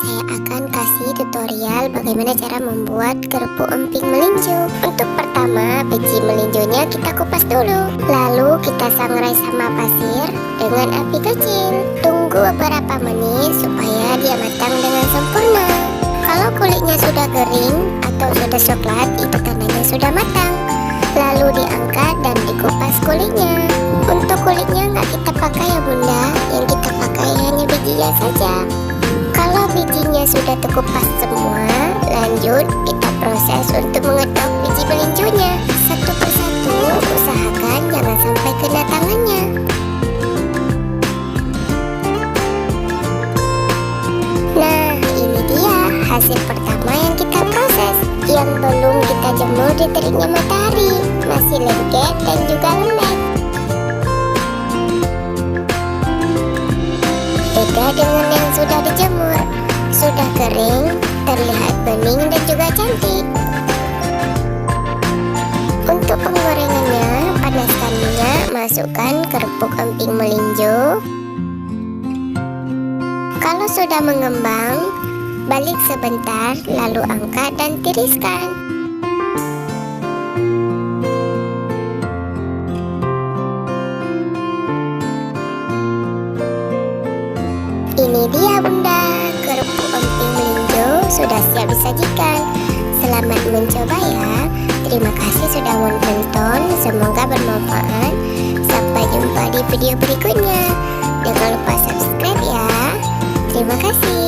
saya akan kasih tutorial bagaimana cara membuat kerupuk emping melinjo. Untuk pertama, biji melinjonya kita kupas dulu. Lalu kita sangrai sama pasir dengan api kecil. Tunggu beberapa menit supaya dia matang dengan sempurna. Kalau kulitnya sudah kering atau sudah coklat, itu tandanya sudah matang. Lalu diangkat dan dikupas kulitnya. Untuk kulitnya nggak kita pakai ya bunda, yang kita pakai hanya bijinya saja. Kalau bijinya sudah terkupas semua, lanjut kita proses untuk mengetok biji melinjonya. Satu persatu, usahakan jangan sampai kena tangannya. Nah, ini dia hasil pertama yang kita proses. Yang belum kita jemur di teriknya matahari, masih lengket dan juga lembek. Beda dengan yang sudah dijemur, sudah kering, terlihat bening dan juga cantik. Untuk penggorengannya, panaskan minyak, masukkan kerupuk emping melinjo. Kalau sudah mengembang, balik sebentar, lalu angkat dan tiriskan. Ini dia bunda, kerupuk emping melinjo sudah siap disajikan. Selamat mencoba ya. Terima kasih sudah menonton, semoga bermanfaat. Sampai jumpa di video berikutnya. Jangan lupa subscribe ya. Terima kasih.